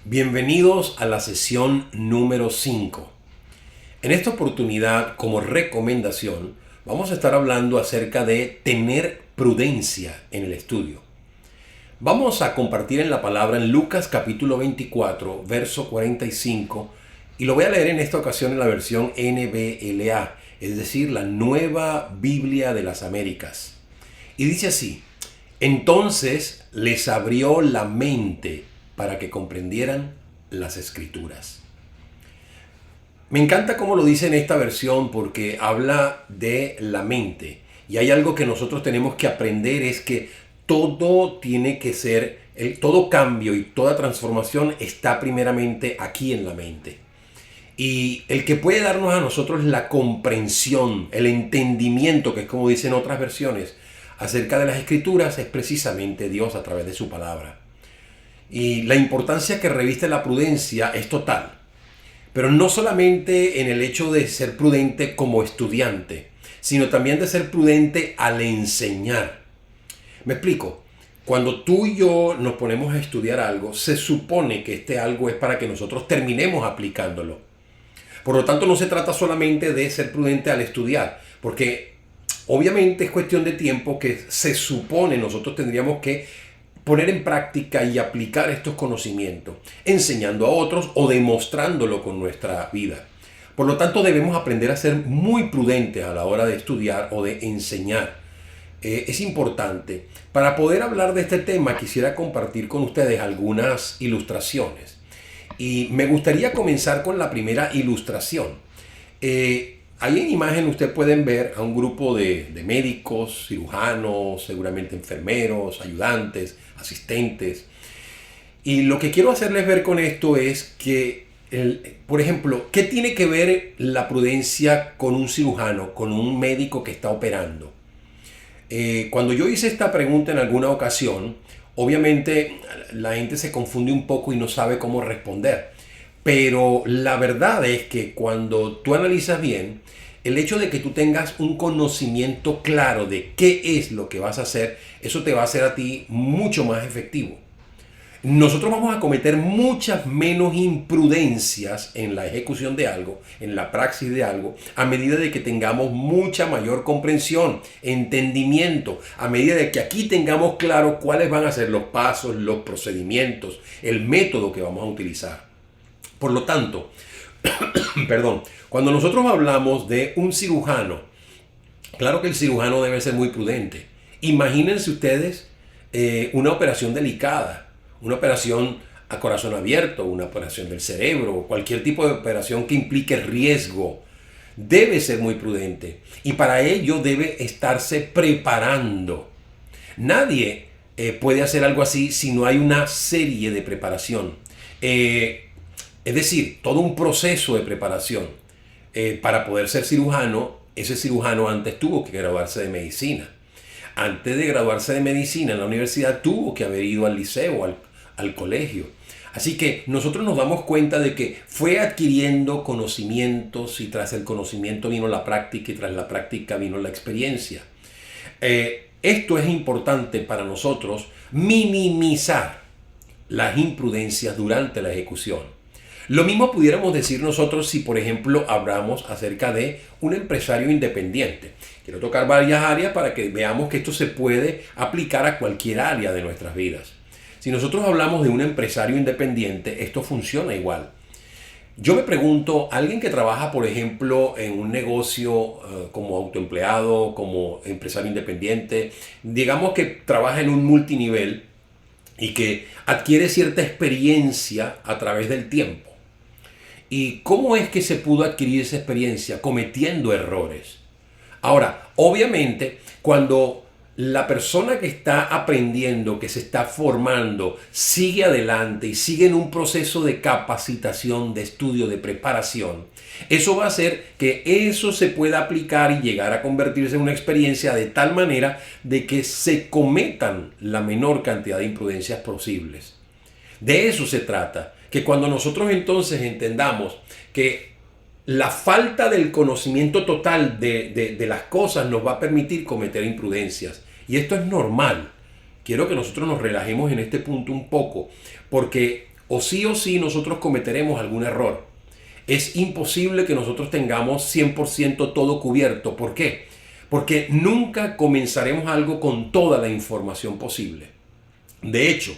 Bienvenidos a la sesión número 5. En esta oportunidad, como recomendación, vamos a estar hablando acerca de tener prudencia en el estudio. Vamos a compartir en la palabra en Lucas capítulo 24, verso 45, y lo voy a leer en esta ocasión en la versión NBLA, es decir, la Nueva Biblia de las Américas. Y dice así: entonces les abrió la mente para que comprendieran las Escrituras. Me encanta cómo lo dice en esta versión porque habla de la mente. Y hay algo que nosotros tenemos que aprender, es que todo tiene que ser, todo cambio y toda transformación está primeramente aquí en la mente. Y el que puede darnos a nosotros la comprensión, el entendimiento, que es como dicen otras versiones, acerca de las Escrituras, es precisamente Dios a través de su palabra. Y la importancia que reviste la prudencia es total. Pero no solamente en el hecho de ser prudente como estudiante, sino también de ser prudente al enseñar. Me explico. Cuando tú y yo nos ponemos a estudiar algo, se supone que este algo es para que nosotros terminemos aplicándolo. Por lo tanto, no se trata solamente de ser prudente al estudiar, porque obviamente es cuestión de tiempo que se supone nosotros tendríamos que poner en práctica y aplicar estos conocimientos, enseñando a otros o demostrándolo con nuestra vida. Por lo tanto, debemos aprender a ser muy prudentes a la hora de estudiar o de enseñar. Es importante. Para poder hablar de este tema, quisiera compartir con ustedes algunas ilustraciones. Y me gustaría comenzar con la primera ilustración. Ahí en imagen ustedes pueden ver a un grupo de médicos, cirujanos, seguramente enfermeros, ayudantes, asistentes. Y lo que quiero hacerles ver con esto es que, por ejemplo, ¿qué tiene que ver la prudencia con un cirujano, con un médico que está operando? Cuando yo hice esta pregunta en alguna ocasión, obviamente la gente se confunde un poco y no sabe cómo responder. Pero la verdad es que cuando tú analizas bien, el hecho de que tú tengas un conocimiento claro de qué es lo que vas a hacer, eso te va a hacer a ti mucho más efectivo. Nosotros vamos a cometer muchas menos imprudencias en la ejecución de algo, en la praxis de algo, a medida de que tengamos mucha mayor comprensión, entendimiento, a medida de que aquí tengamos claro cuáles van a ser los pasos, los procedimientos, el método que vamos a utilizar. Por lo tanto, cuando nosotros hablamos de un cirujano, claro que el cirujano debe ser muy prudente. Imagínense ustedes una operación delicada, una operación a corazón abierto, una operación del cerebro, cualquier tipo de operación que implique riesgo. Debe ser muy prudente y para ello debe estarse preparando. Nadie puede hacer algo así si no hay una serie de preparación. Es decir, todo un proceso de preparación. Para poder ser cirujano, ese cirujano antes tuvo que graduarse de medicina. Antes de graduarse de medicina en la universidad tuvo que haber ido al liceo, al colegio. Así que nosotros nos damos cuenta de que fue adquiriendo conocimientos y tras el conocimiento vino la práctica y tras la práctica vino la experiencia. Esto es importante para nosotros, minimizar las imprudencias durante la ejecución. Lo mismo pudiéramos decir nosotros si, por ejemplo, hablamos acerca de un empresario independiente. Quiero tocar varias áreas para que veamos que esto se puede aplicar a cualquier área de nuestras vidas. Si nosotros hablamos de un empresario independiente, esto funciona igual. Yo me pregunto, alguien que trabaja, por ejemplo, en un negocio como autoempleado, como empresario independiente, digamos que trabaja en un multinivel y que adquiere cierta experiencia a través del tiempo. ¿Y cómo es que se pudo adquirir esa experiencia? Cometiendo errores. Ahora, obviamente, cuando la persona que está aprendiendo, que se está formando, sigue adelante y sigue en un proceso de capacitación, de estudio, de preparación, eso va a hacer que eso se pueda aplicar y llegar a convertirse en una experiencia de tal manera de que se cometan la menor cantidad de imprudencias posibles. De eso se trata, que cuando nosotros entonces entendamos que la falta del conocimiento total de las cosas nos va a permitir cometer imprudencias. Y esto es normal. Quiero que nosotros nos relajemos en este punto un poco, porque o sí nosotros cometeremos algún error. Es imposible que nosotros tengamos 100% todo cubierto. ¿Por qué? Porque nunca comenzaremos algo con toda la información posible. De hecho,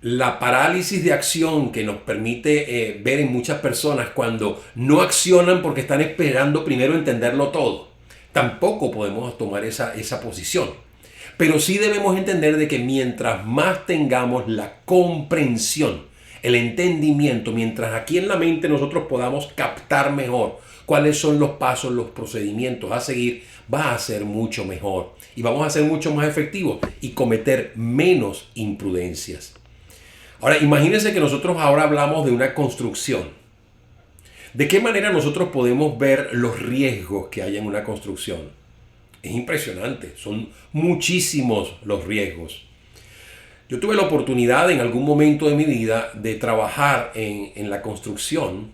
la parálisis de acción que nos permite ver en muchas personas cuando no accionan porque están esperando primero entenderlo todo. Tampoco podemos tomar esa posición. Pero sí debemos entender de que mientras más tengamos la comprensión, el entendimiento, mientras aquí en la mente nosotros podamos captar mejor cuáles son los pasos, los procedimientos a seguir, va a ser mucho mejor y vamos a ser mucho más efectivos y cometer menos imprudencias. Ahora, imagínense que nosotros ahora hablamos de una construcción. ¿De qué manera nosotros podemos ver los riesgos que hay en una construcción? Es impresionante, son muchísimos los riesgos. Yo tuve la oportunidad en algún momento de mi vida de trabajar en la construcción.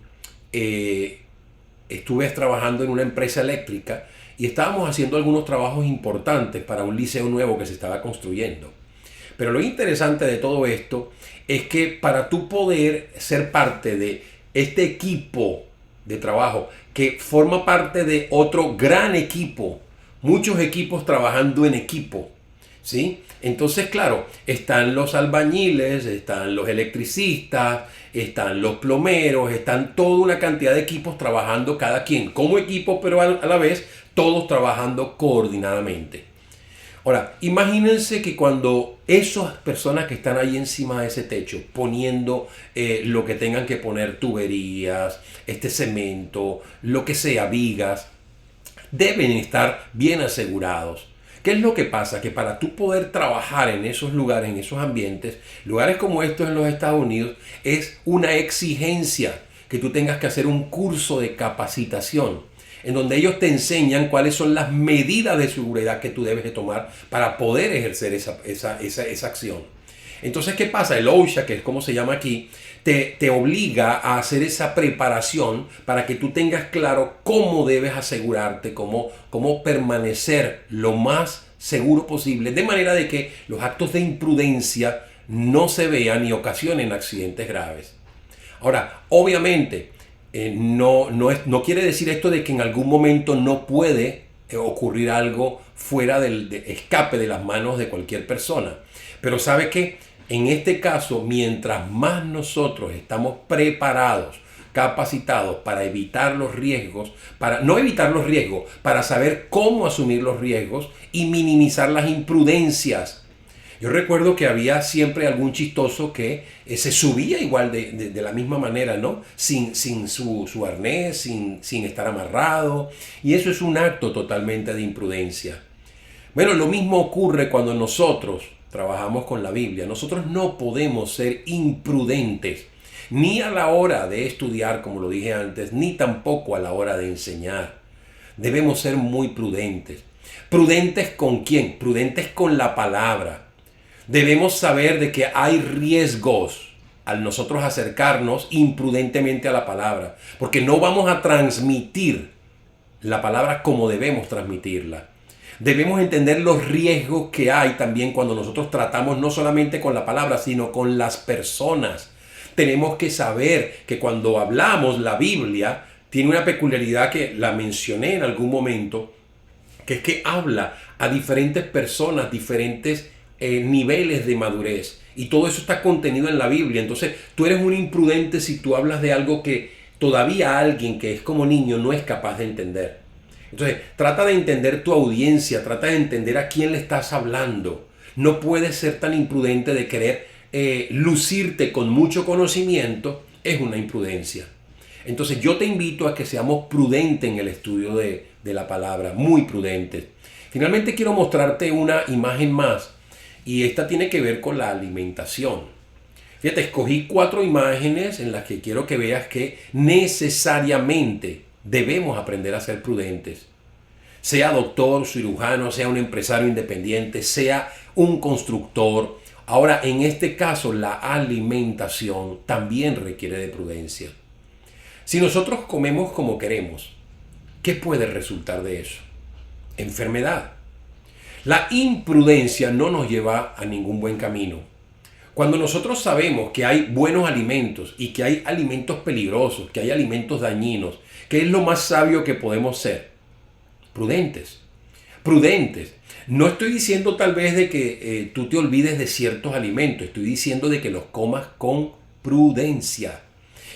Estuve trabajando en una empresa eléctrica y estábamos haciendo algunos trabajos importantes para un liceo nuevo que se estaba construyendo. Pero lo interesante de todo esto es que para tú poder ser parte de este equipo de trabajo que forma parte de otro gran equipo, muchos equipos trabajando en equipo, ¿sí? Entonces, claro, están los albañiles, están los electricistas, están los plomeros, están toda una cantidad de equipos trabajando cada quien como equipo, pero a la vez todos trabajando coordinadamente. Ahora, imagínense que cuando esas personas que están ahí encima de ese techo, poniendo lo que tengan que poner, tuberías, cemento, lo que sea, vigas, deben estar bien asegurados. ¿Qué es lo que pasa? Que para tú poder trabajar en esos lugares, en esos ambientes, lugares como estos en los Estados Unidos, es una exigencia que tú tengas que hacer un curso de capacitación en donde ellos te enseñan cuáles son las medidas de seguridad que tú debes de tomar para poder ejercer esa acción. Entonces, ¿qué pasa? El OSHA, que es como se llama aquí, te obliga a hacer esa preparación para que tú tengas claro cómo debes asegurarte, cómo permanecer lo más seguro posible, de manera de que los actos de imprudencia no se vean ni ocasionen accidentes graves. Ahora, obviamente, no quiere decir esto de que en algún momento no puede ocurrir algo fuera del escape de las manos de cualquier persona. Pero ¿sabe qué? En este caso, mientras más nosotros estamos preparados, capacitados para evitar los riesgos, para saber cómo asumir los riesgos y minimizar las imprudencias. Yo recuerdo que había siempre algún chistoso que se subía igual de la misma manera, ¿no? Sin su arnés, sin estar amarrado. Y eso es un acto totalmente de imprudencia. Bueno, lo mismo ocurre cuando nosotros trabajamos con la Biblia. Nosotros no podemos ser imprudentes, ni a la hora de estudiar, como lo dije antes, ni tampoco a la hora de enseñar. Debemos ser muy prudentes. ¿Prudentes con quién? Prudentes con la palabra. Debemos saber de que hay riesgos al nosotros acercarnos imprudentemente a la palabra, porque no vamos a transmitir la palabra como debemos transmitirla. Debemos entender los riesgos que hay también cuando nosotros tratamos no solamente con la palabra, sino con las personas. Tenemos que saber que cuando hablamos, la Biblia tiene una peculiaridad que la mencioné en algún momento, que es que habla a diferentes personas, diferentes niveles de madurez, y todo eso está contenido en la Biblia. Entonces tú eres un imprudente si tú hablas de algo que todavía alguien que es como niño no es capaz de entender. Entonces trata de entender tu audiencia, trata de entender a quién le estás hablando. No puedes ser tan imprudente de querer lucirte con mucho conocimiento. Es una imprudencia. Entonces yo te invito a que seamos prudentes en el estudio de la palabra, muy prudentes. Finalmente quiero mostrarte una imagen más. Y esta tiene que ver con la alimentación. Fíjate, escogí 4 imágenes en las que quiero que veas que necesariamente debemos aprender a ser prudentes. Sea doctor, cirujano, sea un empresario independiente, sea un constructor. Ahora, en este caso, la alimentación también requiere de prudencia. Si nosotros comemos como queremos, ¿qué puede resultar de eso? Enfermedad. La imprudencia no nos lleva a ningún buen camino. Cuando nosotros sabemos que hay buenos alimentos y que hay alimentos peligrosos, que hay alimentos dañinos, ¿qué es lo más sabio que podemos ser? Prudentes. Prudentes. No estoy diciendo tal vez de que tú te olvides de ciertos alimentos, estoy diciendo de que los comas con prudencia.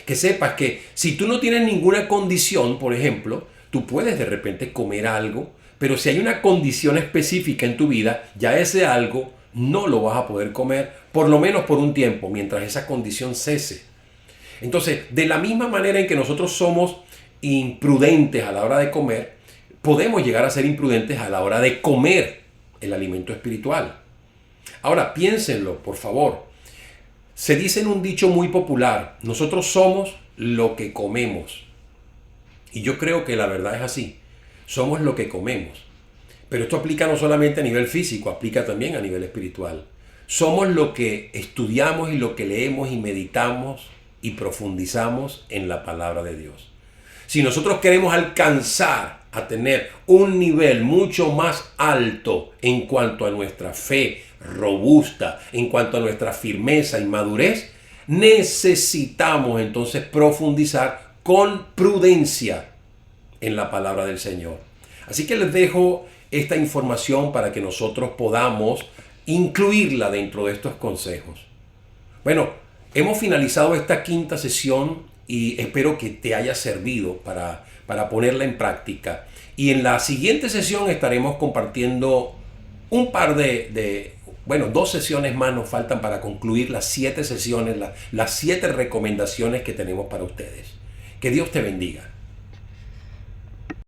Que sepas que si tú no tienes ninguna condición, por ejemplo, tú puedes de repente comer algo, pero si hay una condición específica en tu vida, ya ese algo no lo vas a poder comer, por lo menos por un tiempo, mientras esa condición cese. Entonces, de la misma manera en que nosotros somos imprudentes a la hora de comer, podemos llegar a ser imprudentes a la hora de comer el alimento espiritual. Ahora, piénsenlo, por favor. Se dice en un dicho muy popular, nosotros somos lo que comemos. Y yo creo que la verdad es así. Somos lo que comemos. Pero esto aplica no solamente a nivel físico, aplica también a nivel espiritual. Somos lo que estudiamos y lo que leemos y meditamos y profundizamos en la palabra de Dios. Si nosotros queremos alcanzar a tener un nivel mucho más alto en cuanto a nuestra fe robusta, en cuanto a nuestra firmeza y madurez, necesitamos entonces profundizar con prudencia en la palabra del Señor. Así que les dejo esta información para que nosotros podamos incluirla dentro de estos consejos. Bueno, hemos finalizado esta quinta sesión y espero que te haya servido para ponerla en práctica. Y en la siguiente sesión estaremos compartiendo un par dos sesiones más nos faltan para concluir las 7 sesiones, las 7 recomendaciones que tenemos para ustedes. Que Dios te bendiga.